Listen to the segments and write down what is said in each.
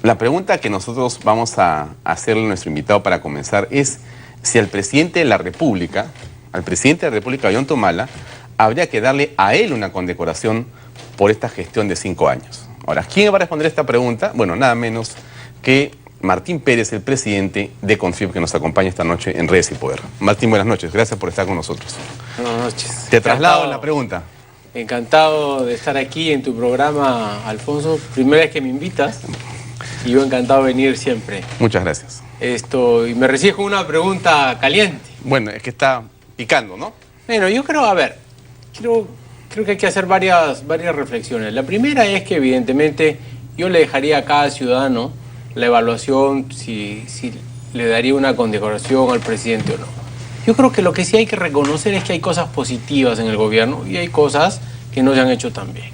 La pregunta que nosotros vamos a hacerle a nuestro invitado para comenzar es si al presidente de la República, Ollanta Humala, habría que darle a él una condecoración por esta gestión de 5 años. Ahora, ¿quién va a responder esta pregunta? Bueno, nada menos que Martín Pérez, el presidente de CONFIEP, que nos acompaña esta noche en Redes y Poder. Martín, buenas noches. Gracias por estar con nosotros. Buenas noches. Te traslado la pregunta. Encantado de estar aquí en tu programa, Alfonso. Primera vez que me invitas y yo encantado de venir siempre. Muchas gracias. Y me recibes con una pregunta caliente. Bueno, es que está picando, ¿no? Bueno, yo creo, a ver, creo que hay que hacer varias reflexiones. La primera es que evidentemente yo le dejaría a cada ciudadano la evaluación si le daría una condecoración al presidente o no. Yo creo que lo que sí hay que reconocer es que hay cosas positivas en el gobierno y hay cosas que no se han hecho tan bien.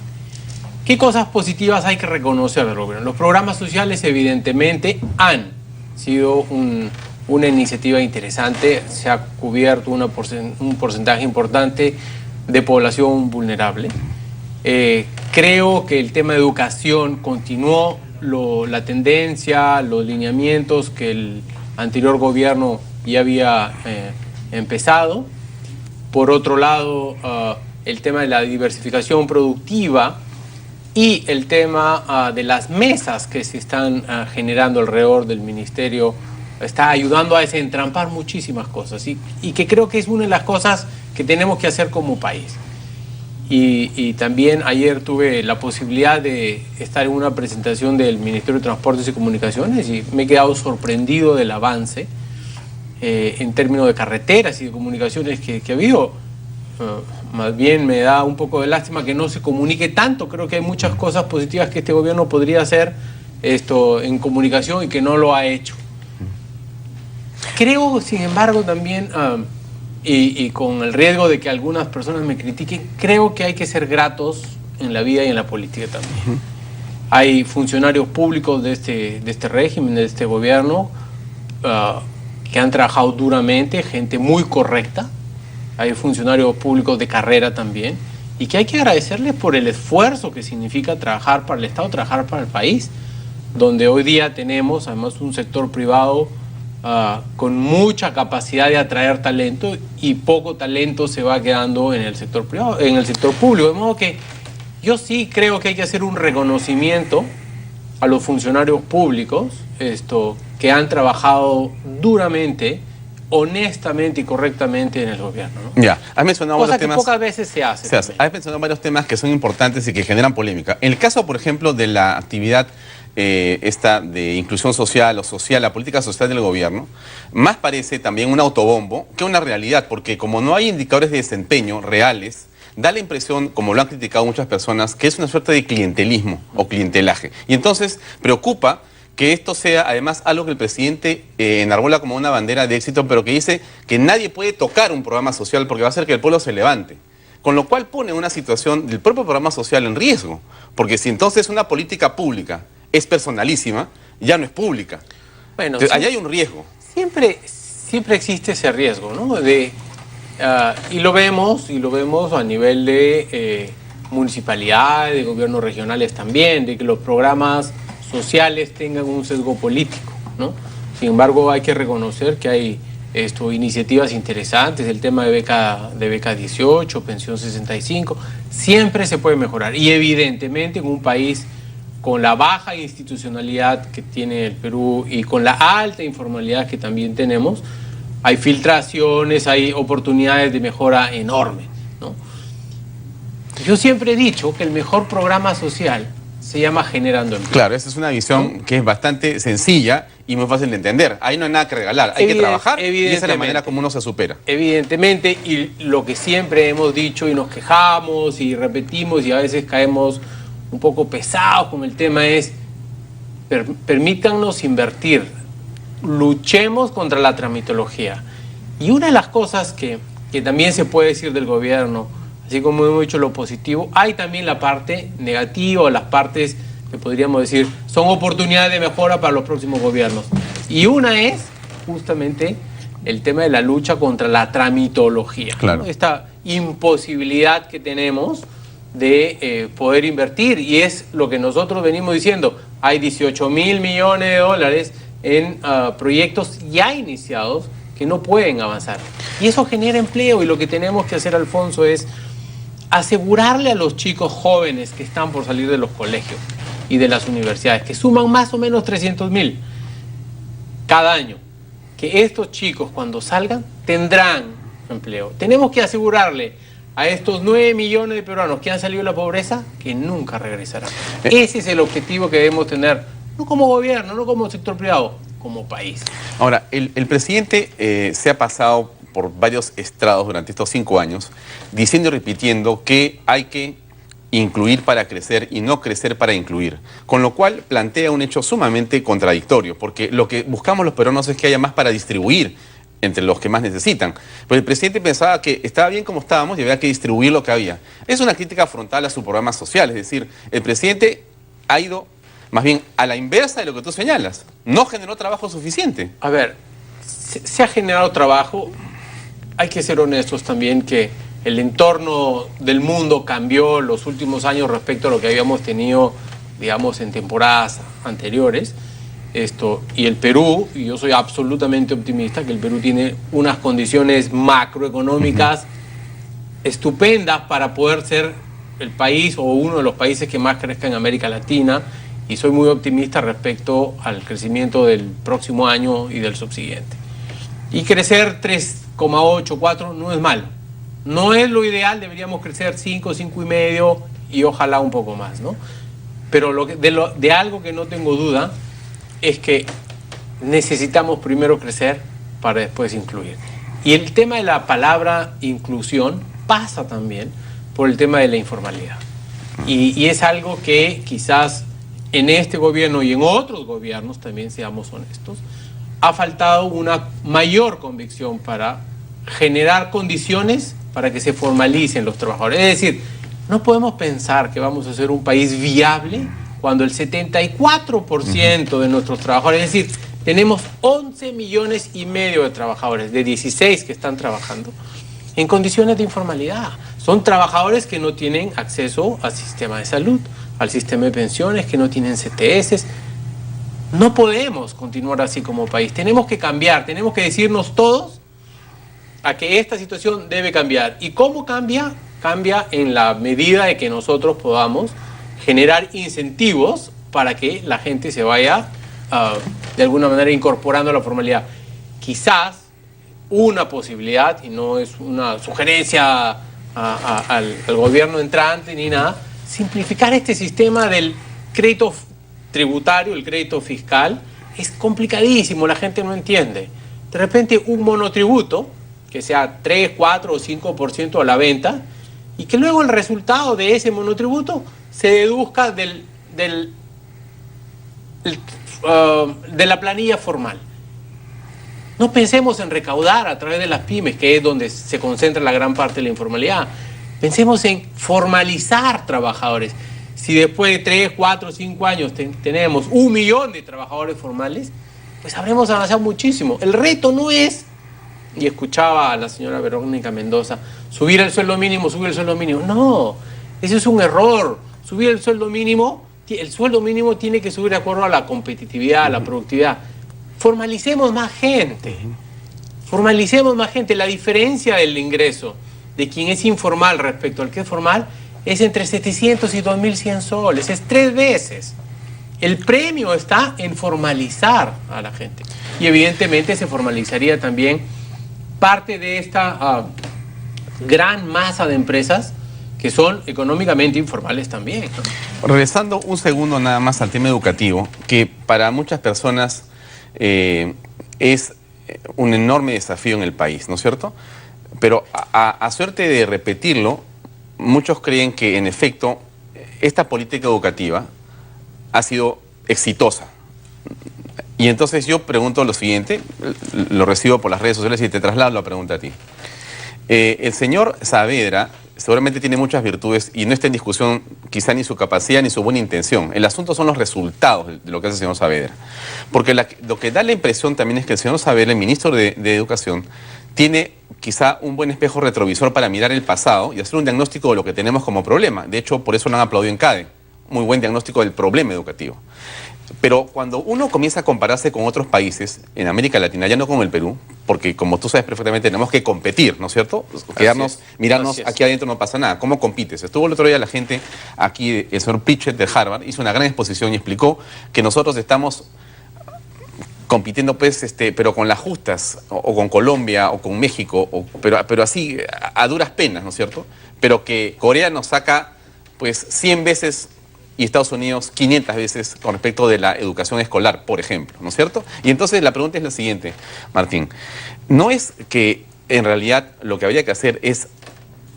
¿Qué cosas positivas hay que reconocer del gobierno? Los programas sociales evidentemente han sido una iniciativa interesante. Se ha cubierto un porcentaje importante de población vulnerable. Creo que el tema de educación continuó la tendencia, los lineamientos que el anterior gobierno ya había empezado. Por otro lado, el tema de la diversificación productiva y el tema de las mesas que se están generando alrededor del ministerio está ayudando a desentrampar muchísimas cosas y que creo que es una de las cosas que tenemos que hacer como país. Y también ayer tuve la posibilidad de estar en una presentación del Ministerio de Transportes y Comunicaciones y me he quedado sorprendido del avance en términos de carreteras y de comunicaciones que ha habido. Más bien me da un poco de lástima que no se comunique tanto. Creo que hay muchas cosas positivas que este gobierno podría hacer en comunicación y que no lo ha hecho. Creo, sin embargo, también, y con el riesgo de que algunas personas me critiquen, creo que hay que ser gratos en la vida y en la política también. Hay funcionarios públicos de este régimen, de este gobierno, que han trabajado duramente, gente muy correcta. Hay funcionarios públicos de carrera también, y que hay que agradecerles por el esfuerzo que significa trabajar para el Estado, trabajar para el país, donde hoy día tenemos además un sector privado con mucha capacidad de atraer talento y poco talento se va quedando en el sector privado, en el sector público. De modo que yo sí creo que hay que hacer un reconocimiento a los funcionarios públicos que han trabajado duramente, honestamente y correctamente en el gobierno, ¿no? Ya, has mencionado varios temas. Pocas veces se hace. Has mencionado varios temas que son importantes y que generan polémica. En el caso, por ejemplo, de la actividad esta de inclusión social o social, la política social del gobierno, más parece también un autobombo que una realidad, porque como no hay indicadores de desempeño reales, da la impresión, como lo han criticado muchas personas, que es una suerte de clientelismo o clientelaje. Y entonces preocupa que esto sea además algo que el presidente enarbola como una bandera de éxito, pero que dice que nadie puede tocar un programa social porque va a hacer que el pueblo se levante. Con lo cual pone una situación del propio programa social en riesgo, porque si entonces una política pública es personalísima, ya no es pública. Bueno, entonces, allá hay un riesgo. Siempre existe ese riesgo, ¿no? Y lo vemos a nivel de municipalidades, de gobiernos regionales también, de que los programas sociales tengan un sesgo político, ¿no? Sin embargo, hay que reconocer que hay iniciativas interesantes, el tema de beca 18, pensión 65, siempre se puede mejorar. Y evidentemente en un país con la baja institucionalidad que tiene el Perú y con la alta informalidad que también tenemos, hay filtraciones, hay oportunidades de mejora enormes, ¿no? Yo siempre he dicho que el mejor programa social se llama Generando Empleo. Claro, esa es una visión que es bastante sencilla y muy fácil de entender. Ahí no hay nada que regalar, hay que trabajar y esa es la manera como uno se supera. Evidentemente, y lo que siempre hemos dicho y nos quejamos y repetimos y a veces caemos un poco pesados con el tema es, permítanos invertir, luchemos contra la tramitología. Y una de las cosas que también se puede decir del gobierno, así como hemos dicho lo positivo, hay también la parte negativa o las partes que podríamos decir son oportunidades de mejora para los próximos gobiernos. Y una es justamente el tema de la lucha contra la tramitología, claro, ¿no? Esta imposibilidad que tenemos de poder invertir, y es lo que nosotros venimos diciendo. Hay 18.000 millones de dólares en proyectos ya iniciados que no pueden avanzar. Y eso genera empleo, y lo que tenemos que hacer, Alfonso, es asegurarle a los chicos jóvenes que están por salir de los colegios y de las universidades, que suman más o menos 300.000 cada año, que estos chicos cuando salgan tendrán empleo. Tenemos que asegurarle a estos 9 millones de peruanos que han salido de la pobreza que nunca regresarán. Ese es el objetivo que debemos tener, no como gobierno, no como sector privado, como país. Ahora, el presidente se ha pasado por varios estrados durante estos 5 años, diciendo y repitiendo que hay que incluir para crecer y no crecer para incluir, con lo cual plantea un hecho sumamente contradictorio, porque lo que buscamos los peruanos es que haya más para distribuir entre los que más necesitan. Pero el presidente pensaba que estaba bien como estábamos y había que distribuir lo que había. Es una crítica frontal a su programa social, es decir, el presidente ha ido más bien a la inversa de lo que tú señalas. No generó trabajo suficiente. A ver, se ha generado trabajo. Hay que ser honestos también que el entorno del mundo cambió los últimos años respecto a lo que habíamos tenido, digamos, en temporadas anteriores. Y el Perú, y yo soy absolutamente optimista, que el Perú tiene unas condiciones macroeconómicas estupendas para poder ser el país o uno de los países que más crezca en América Latina, y soy muy optimista respecto al crecimiento del próximo año y del subsiguiente. Y crecer 3,8, 4 no es malo. No es lo ideal, deberíamos crecer 5, 5,5 y ojalá un poco más, ¿no? Pero de algo que no tengo duda es que necesitamos primero crecer para después incluir. Y el tema de la palabra inclusión pasa también por el tema de la informalidad. Y es algo que quizás en este gobierno y en otros gobiernos, también seamos honestos, ha faltado una mayor convicción para generar condiciones para que se formalicen los trabajadores. Es decir, no podemos pensar que vamos a ser un país viable cuando el 74% de nuestros trabajadores, es decir, tenemos 11,5 millones de trabajadores, de 16 que están trabajando en condiciones de informalidad. Son trabajadores que no tienen acceso al sistema de salud, al sistema de pensiones, que no tienen CTS. No podemos continuar así como país. Tenemos que cambiar, tenemos que decirnos todos a que esta situación debe cambiar. ¿Y cómo cambia? Cambia en la medida de que nosotros podamos generar incentivos para que la gente se vaya de alguna manera incorporando a la formalidad. Quizás una posibilidad, y no es una sugerencia al gobierno entrante ni nada, simplificar este sistema del crédito tributario, el crédito fiscal. Es complicadísimo, la gente no entiende. De repente un monotributo que sea 3, 4 o 5% a la venta, y que luego el resultado de ese monotributo se deduzca de la planilla formal. No pensemos en recaudar a través de las pymes, que es donde se concentra la gran parte de la informalidad. Pensemos en formalizar trabajadores. Si después de 3, 4, 5 años tenemos 1 millón de trabajadores formales, pues habremos avanzado muchísimo. El reto no es, y escuchaba a la señora Verónica Mendoza, subir el sueldo mínimo, subir el sueldo mínimo. No, eso es un error. Subir el sueldo mínimo tiene que subir de acuerdo a la competitividad, a la productividad. Formalicemos más gente. Formalicemos más gente. La diferencia del ingreso de quien es informal respecto al que es formal es entre 700 y 2.100 soles. Es 3 veces. El premio está en formalizar a la gente. Y evidentemente se formalizaría también parte de esta gran masa de empresas que son económicamente informales también. Regresando un segundo nada más al tema educativo, que para muchas personas es un enorme desafío en el país, ¿no es cierto? Pero a suerte de repetirlo, muchos creen que en efecto esta política educativa ha sido exitosa. Y entonces yo pregunto lo siguiente, lo recibo por las redes sociales y te traslado la pregunta a ti. El señor Saavedra seguramente tiene muchas virtudes y no está en discusión quizá ni su capacidad ni su buena intención. El asunto son los resultados de lo que hace el señor Saavedra. Porque lo que da la impresión también es que el señor Saavedra, el ministro de Educación, tiene quizá un buen espejo retrovisor para mirar el pasado y hacer un diagnóstico de lo que tenemos como problema. De hecho, por eso lo han aplaudido en CADE. Muy buen diagnóstico del problema educativo. Pero cuando uno comienza a compararse con otros países en América Latina, ya no con el Perú, porque como tú sabes perfectamente tenemos que competir, ¿no es cierto? Quedarnos, mirarnos aquí adentro no pasa nada. ¿Cómo compites? Estuvo el otro día la gente aquí, el señor Pritchett de Harvard, hizo una gran exposición y explicó que nosotros estamos compitiendo pues, pero con las justas, o con Colombia, o con México, pero así, a duras penas, ¿no es cierto? Pero que Corea nos saca pues 100 veces y Estados Unidos 500 veces con respecto de la educación escolar, por ejemplo, ¿no es cierto? Y entonces la pregunta es la siguiente, Martín. ¿No es que en realidad lo que habría que hacer es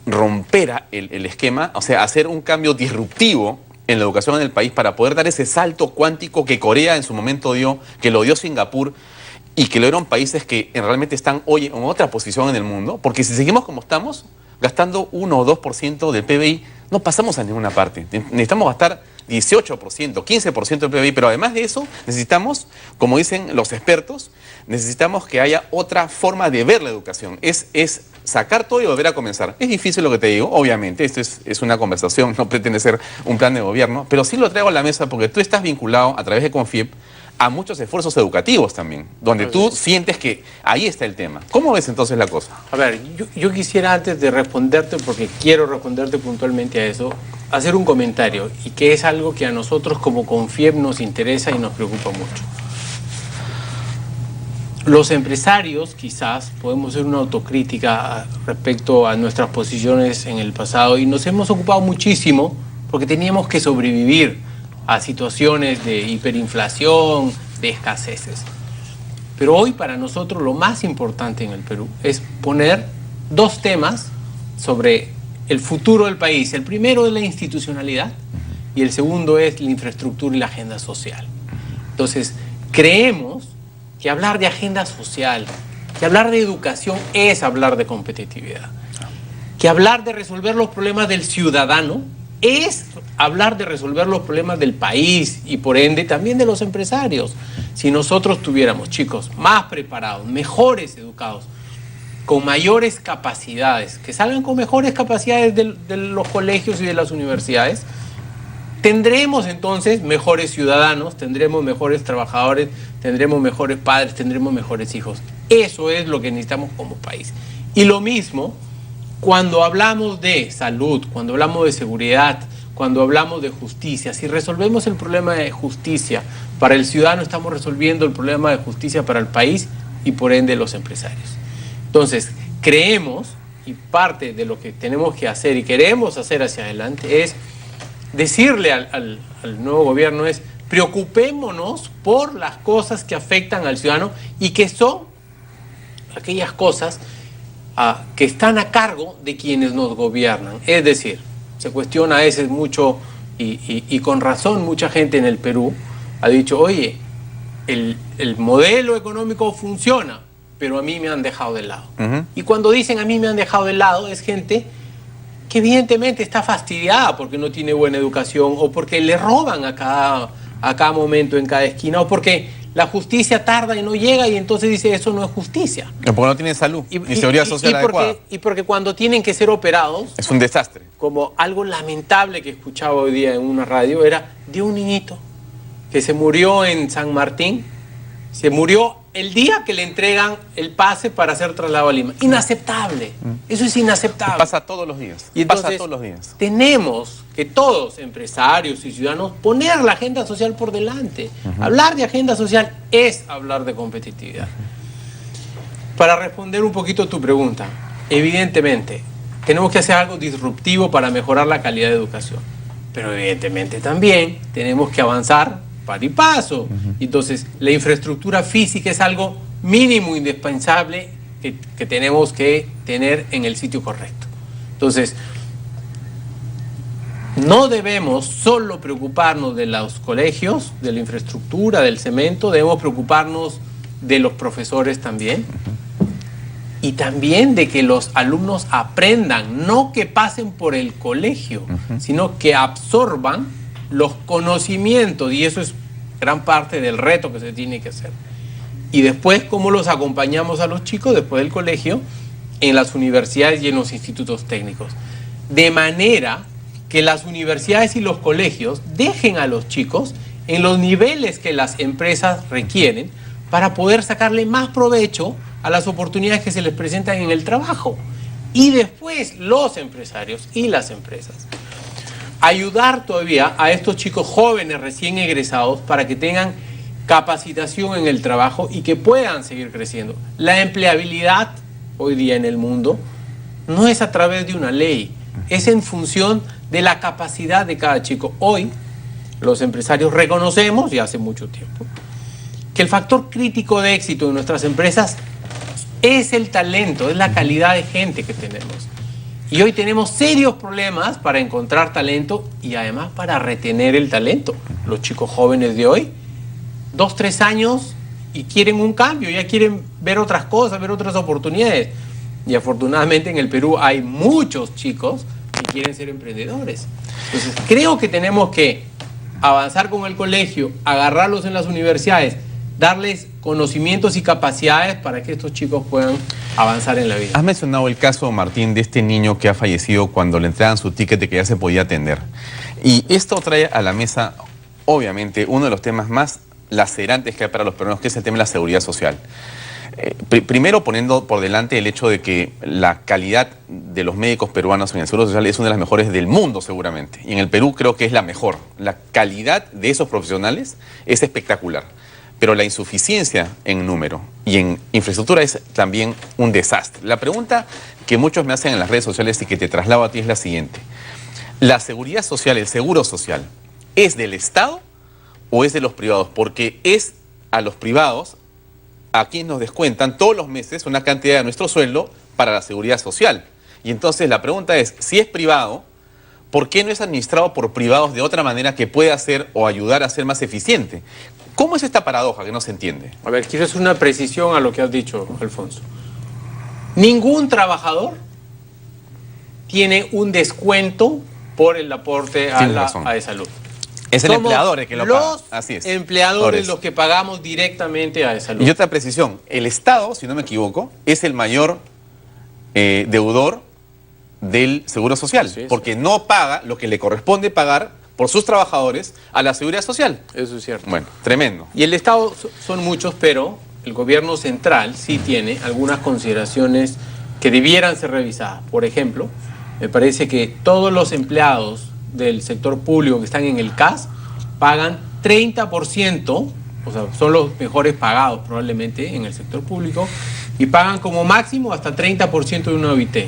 romper el esquema, o sea, hacer un cambio disruptivo en la educación en el país para poder dar ese salto cuántico que Corea en su momento dio, que lo dio Singapur y que lo dieron países que realmente están hoy en otra posición en el mundo? Porque si seguimos como estamos, gastando 1 o 2% del PBI, no pasamos a ninguna parte. Necesitamos gastar 18%, 15% del PBI, pero además de eso necesitamos, como dicen los expertos, necesitamos que haya otra forma de ver la educación. Es sacar todo y volver a comenzar. Es difícil lo que te digo, obviamente, esto es una conversación, no pretende ser un plan de gobierno, pero sí lo traigo a la mesa porque tú estás vinculado a través de CONFIEP a muchos esfuerzos educativos también, donde tú sientes que ahí está el tema. ¿Cómo ves entonces la cosa? A ver, yo quisiera antes de responderte, porque quiero responderte puntualmente a eso, hacer un comentario, y que es algo que a nosotros como CONFIEP nos interesa y nos preocupa mucho. Los empresarios quizás podemos hacer una autocrítica respecto a nuestras posiciones en el pasado y nos hemos ocupado muchísimo porque teníamos que sobrevivir a situaciones de hiperinflación, de escaseces. Pero hoy para nosotros lo más importante en el Perú es poner dos temas sobre el futuro del país. El primero es la institucionalidad y el segundo es la infraestructura y la agenda social. Entonces, creemos que hablar de agenda social, que hablar de educación es hablar de competitividad, que hablar de resolver los problemas del ciudadano es hablar de resolver los problemas del país y por ende también de los empresarios. Si nosotros tuviéramos chicos más preparados, mejores educados, con mayores capacidades, que salgan con mejores capacidades de los colegios y de las universidades, tendremos entonces mejores ciudadanos, tendremos mejores trabajadores, tendremos mejores padres, tendremos mejores hijos. Eso es lo que necesitamos como país. Y lo mismo cuando hablamos de salud, cuando hablamos de seguridad, cuando hablamos de justicia. Si resolvemos el problema de justicia para el ciudadano, estamos resolviendo el problema de justicia para el país y por ende los empresarios. Entonces, creemos, y parte de lo que tenemos que hacer y queremos hacer hacia adelante es decirle al nuevo gobierno es preocupémonos por las cosas que afectan al ciudadano y que son aquellas cosas que están a cargo de quienes nos gobiernan. Es decir, se cuestiona a veces mucho y con razón mucha gente en el Perú ha dicho, oye, el modelo económico funciona, pero a mí me han dejado de lado. Y cuando dicen a mí me han dejado de lado es gente que evidentemente está fastidiada porque no tiene buena educación o porque le roban a cada momento en cada esquina o porque la justicia tarda y no llega y entonces dice eso no es justicia. Porque no tienen salud ni seguridad social adecuada. Y porque cuando tienen que ser operados... Es un desastre. Como algo lamentable que escuchaba hoy día en una radio era de un niñito que se murió en San Martín, se murió el día que le entregan el pase para ser trasladado a Lima. Inaceptable. Eso es inaceptable. Pasa todos los días. Y entonces, pasa todos los días. Tenemos que todos, empresarios y ciudadanos, poner la agenda social por delante. Hablar de agenda social es hablar de competitividad. Para responder un poquito tu pregunta, evidentemente, tenemos que hacer algo disruptivo para mejorar la calidad de educación. Pero evidentemente también tenemos que avanzar par y paso. Entonces, la infraestructura física es algo mínimo indispensable que tenemos que tener en el sitio correcto. Entonces, no debemos solo preocuparnos de los colegios, de la infraestructura, del cemento, debemos preocuparnos de los profesores también. Y también de que los alumnos aprendan, no que pasen por el colegio, sino que absorban los conocimientos, y eso es gran parte del reto que se tiene que hacer. y después cómo los acompañamos a los chicos después del colegio en las universidades y en los institutos técnicos. De manera que las universidades y los colegios dejen a los chicos en los niveles que las empresas requieren para poder sacarle más provecho a las oportunidades que se les presentan en el trabajo. Y después los empresarios y las empresas ayudar todavía a estos chicos jóvenes recién egresados para que tengan capacitación en el trabajo y que puedan seguir creciendo. La empleabilidad hoy día en el mundo no es a través de una ley, es en función de la capacidad de cada chico. Hoy los empresarios reconocemos, y hace mucho tiempo, que el factor crítico de éxito de nuestras empresas es el talento, es la calidad de gente que tenemos. Y hoy tenemos serios problemas para encontrar talento y además para retener el talento. Los chicos jóvenes de hoy, 2, 3 años y quieren un cambio, ya quieren ver otras cosas, ver otras oportunidades. Y afortunadamente en el Perú hay muchos chicos que quieren ser emprendedores. Entonces creo que tenemos que avanzar con el colegio, agarrarlos en las universidades, darles conocimientos y capacidades para que estos chicos puedan avanzar en la vida. Has mencionado el caso, Martín, de este niño que ha fallecido cuando le entregan su ticket de que ya se podía atender. Y esto trae a la mesa, obviamente, uno de los temas más lacerantes que hay para los peruanos, que es el tema de la seguridad social. Primero poniendo por delante el hecho de que la calidad de los médicos peruanos en el Seguro Social es una de las mejores del mundo seguramente. Y en el Perú creo que es la mejor. La calidad de esos profesionales es espectacular. Pero la insuficiencia en número y en infraestructura es también un desastre. La pregunta que muchos me hacen en las redes sociales y que te traslado a ti es la siguiente. ¿La seguridad social, el seguro social, es del Estado o es de los privados? Porque es a los privados a quienes nos descuentan todos los meses una cantidad de nuestro sueldo para la seguridad social. Y entonces la pregunta es, si es privado, ¿por qué no es administrado por privados de otra manera que pueda hacer o ayudar a ser más eficiente? ¿Cómo es esta paradoja que no se entiende? A ver, quiero hacer una precisión a lo que has dicho, Alfonso. Ningún trabajador tiene un descuento por el aporte a la salud. Es el empleador el que lo paga. Así es. Los empleadores los que pagamos directamente a salud. Y otra precisión, el Estado, si no me equivoco, es el mayor deudor del Seguro Social, sí, porque no paga lo que le corresponde pagar por sus trabajadores a la seguridad social. Eso es cierto. Bueno, tremendo. Y el Estado son muchos, pero el gobierno central sí tiene algunas consideraciones que debieran ser revisadas. Por ejemplo, me parece que todos los empleados del sector público que están en el CAS pagan 30%, o sea, son los mejores pagados probablemente en el sector público, y pagan como máximo hasta 30% de una OIT.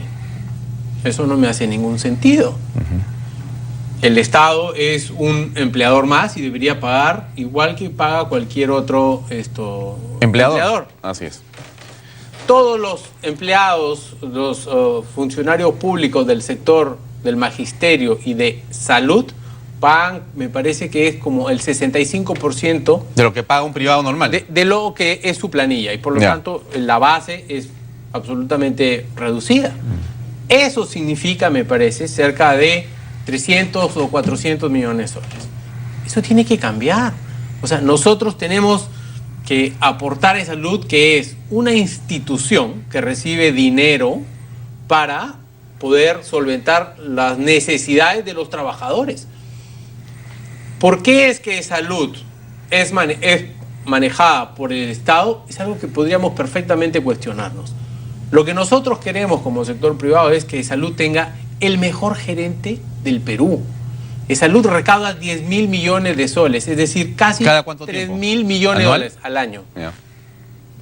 Eso no me hace ningún sentido. El Estado es un empleador más y debería pagar igual que paga cualquier otro empleador. Así es. Todos los empleados, los funcionarios públicos del sector del magisterio y de salud pagan, me parece que es como el 65% de lo que paga un privado normal. De lo que es su planilla, y por lo tanto la base es absolutamente reducida. Eso significa, me parece, cerca de 300 o 400 millones de soles. Eso tiene que cambiar. O sea, nosotros tenemos que aportar a salud, que es una institución que recibe dinero para poder solventar las necesidades de los trabajadores. ¿Por qué es que salud es manejada por el Estado? Es algo que podríamos perfectamente cuestionarnos. Lo que nosotros queremos como sector privado es que salud tenga el mejor gerente del Perú. Salud recauda 10.000 millones de soles, es decir, casi 3.000 millones de dólares al año.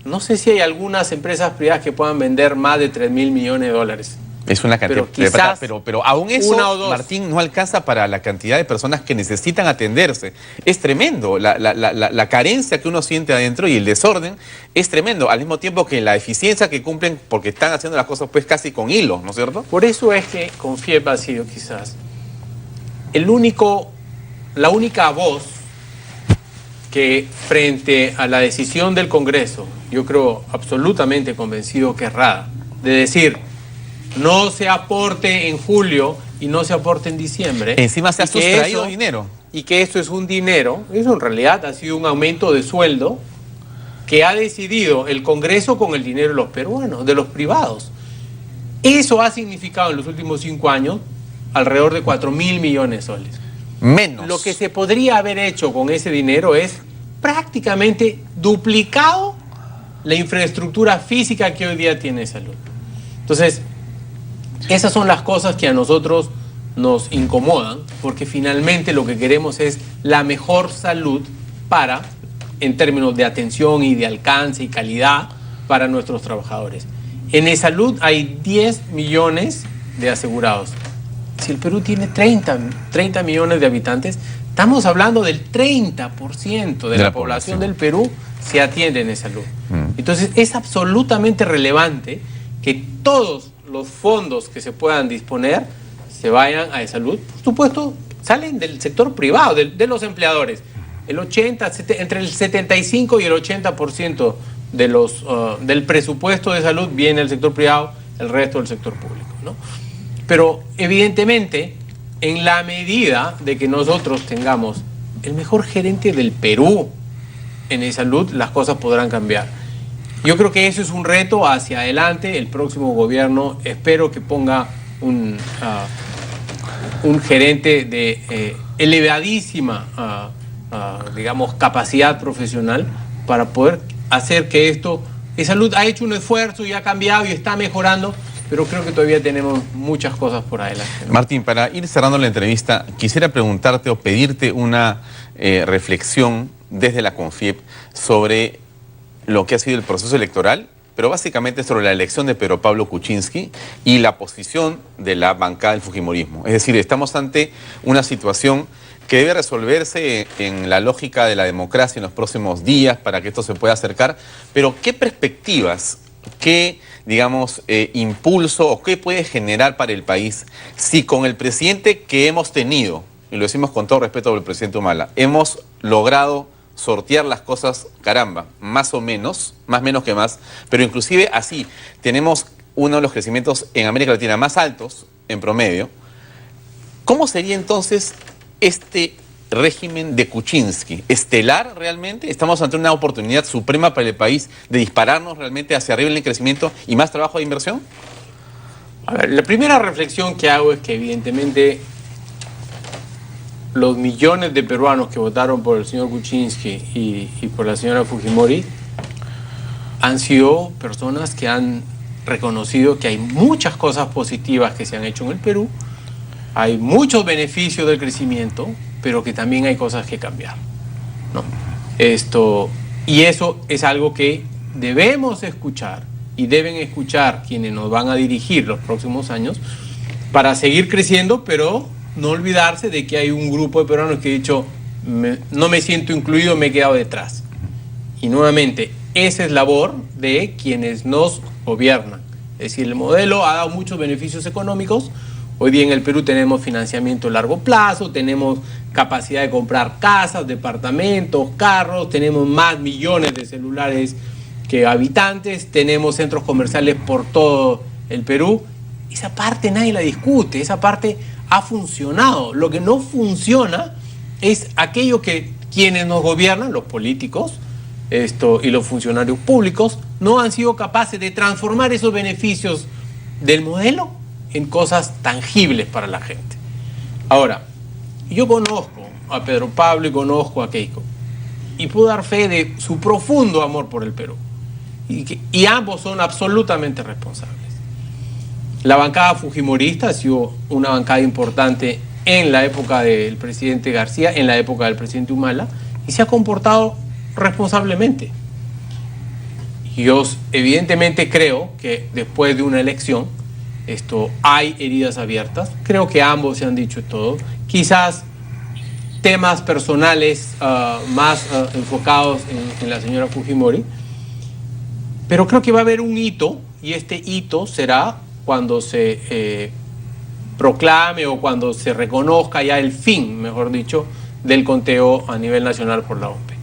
No sé si hay algunas empresas privadas que puedan vender más de 3.000 millones de dólares. Es una cantidad, pero aún eso, Martín, no alcanza para la cantidad de personas que necesitan atenderse. Es tremendo, la carencia que uno siente adentro y el desorden es tremendo, al mismo tiempo que la eficiencia que cumplen, porque están haciendo las cosas pues casi con hilo, ¿no es cierto? Por eso es que con FIEP ha sido quizás la única voz que frente a la decisión del Congreso, yo creo absolutamente convencido que errada, de decir no se aporte en julio y no se aporte en diciembre. Encima se ha sustraído dinero. Y que esto es un dinero, eso en realidad ha sido un aumento de sueldo que ha decidido el Congreso con el dinero de los peruanos, de los privados. Eso ha significado en los últimos 5 años alrededor de 4.000 millones de soles. Menos. Lo que se podría haber hecho con ese dinero es prácticamente duplicado la infraestructura física que hoy día tiene salud. Entonces, esas son las cosas que a nosotros nos incomodan, porque finalmente lo que queremos es la mejor salud en términos de atención y de alcance y calidad para nuestros trabajadores. En E-Salud hay 10 millones de asegurados. Si el Perú tiene 30 millones de habitantes, estamos hablando del 30% de la población del Perú se atiende en E-Salud. Entonces es absolutamente relevante que todos los fondos que se puedan disponer se vayan a E-Salud. Por supuesto, salen del sector privado, de los empleadores. Entre el 75 y el 80% del presupuesto de salud viene del sector privado, el resto del sector público, ¿no? Pero evidentemente, en la medida de que nosotros tengamos el mejor gerente del Perú en E-Salud, las cosas podrán cambiar. Yo creo que eso es un reto hacia adelante. El próximo gobierno espero que ponga un gerente de elevadísima digamos, capacidad profesional para poder hacer que esto... E-Salud ha hecho un esfuerzo y ha cambiado y está mejorando, pero creo que todavía tenemos muchas cosas por adelante, ¿no? Martín, para ir cerrando la entrevista, quisiera preguntarte o pedirte una reflexión desde la CONFIEP sobre lo que ha sido el proceso electoral, pero básicamente sobre la elección de Pedro Pablo Kuczynski y la posición de la bancada del fujimorismo. Es decir, estamos ante una situación que debe resolverse en la lógica de la democracia en los próximos días para que esto se pueda acercar, pero ¿qué perspectivas, qué, digamos, impulso o qué puede generar para el país si con el presidente que hemos tenido, y lo decimos con todo respeto al presidente Humala, hemos logrado sortear las cosas, caramba, más o menos, más menos que más, pero inclusive así tenemos uno de los crecimientos en América Latina más altos en promedio? ¿Cómo sería entonces este régimen de Kuczynski? ¿Estelar realmente? ¿Estamos ante una oportunidad suprema para el país de dispararnos realmente hacia arriba en el crecimiento y más trabajo de inversión? A ver, la primera reflexión que hago es que evidentemente los millones de peruanos que votaron por el señor Kuczynski y por la señora Fujimori han sido personas que han reconocido que hay muchas cosas positivas que se han hecho en el Perú, hay muchos beneficios del crecimiento, pero que también hay cosas que cambiar, ¿no? Y eso es algo que debemos escuchar y deben escuchar quienes nos van a dirigir los próximos años para seguir creciendo, pero no olvidarse de que hay un grupo de peruanos que ha dicho, no me siento incluido, me he quedado detrás. Y nuevamente, esa es labor de quienes nos gobiernan. Es decir, el modelo ha dado muchos beneficios económicos. Hoy día en el Perú tenemos financiamiento a largo plazo, tenemos capacidad de comprar casas, departamentos, carros, tenemos más millones de celulares que habitantes, tenemos centros comerciales por todo el Perú. Esa parte nadie la discute, esa parte ha funcionado. Lo que no funciona es aquello que quienes nos gobiernan, los políticos y los funcionarios públicos, no han sido capaces de transformar esos beneficios del modelo en cosas tangibles para la gente. Ahora, yo conozco a Pedro Pablo y conozco a Keiko y puedo dar fe de su profundo amor por el Perú y ambos son absolutamente responsables. La bancada fujimorista ha sido una bancada importante en la época del presidente García, en la época del presidente Humala, y se ha comportado responsablemente. Yo evidentemente creo que después de una elección hay heridas abiertas. Creo que ambos se han dicho todo. Quizás temas personales más enfocados en la señora Fujimori. Pero creo que va a haber un hito, y este hito será cuando se proclame o cuando se reconozca ya el fin, mejor dicho, del conteo a nivel nacional por la OMPE.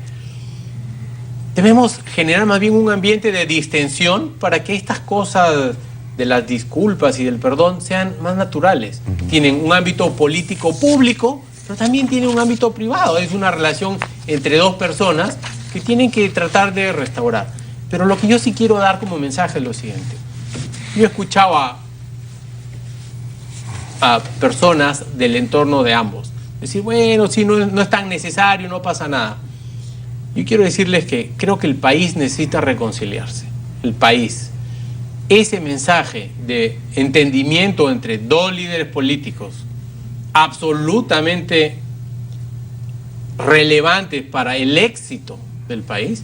Debemos generar más bien un ambiente de distensión para que estas cosas de las disculpas y del perdón sean más naturales. Tienen un ámbito político público, pero también tienen un ámbito privado. Es una relación entre dos personas que tienen que tratar de restaurar. Pero lo que yo sí quiero dar como mensaje es lo siguiente. Yo escuchaba a personas del entorno de ambos decir, bueno, si no es tan necesario, no pasa nada. Yo quiero decirles que creo que el país necesita reconciliarse. El país. Ese mensaje de entendimiento entre dos líderes políticos absolutamente relevantes para el éxito del país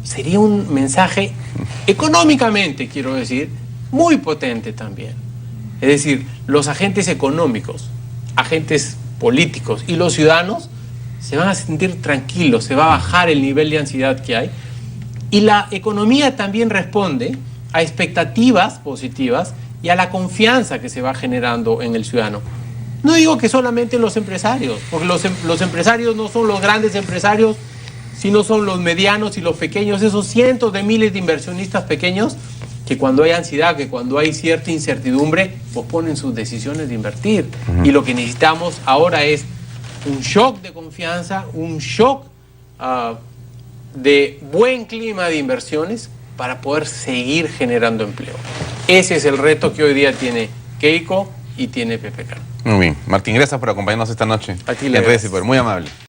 sería un mensaje económicamente, quiero decir, muy potente también. Es decir, los agentes económicos, agentes políticos y los ciudadanos se van a sentir tranquilos, se va a bajar el nivel de ansiedad que hay. Y la economía también responde a expectativas positivas y a la confianza que se va generando en el ciudadano. No digo que solamente los empresarios, porque los empresarios no son los grandes empresarios, sino son los medianos y los pequeños, esos cientos de miles de inversionistas pequeños que cuando hay ansiedad, que cuando hay cierta incertidumbre, posponen sus decisiones de invertir. Y lo que necesitamos ahora es un shock de confianza, un shock de buen clima de inversiones para poder seguir generando empleo. Ese es el reto que hoy día tiene Keiko y tiene PPK. Muy bien. Martín, gracias por acompañarnos esta noche. A ti, le Muy amable.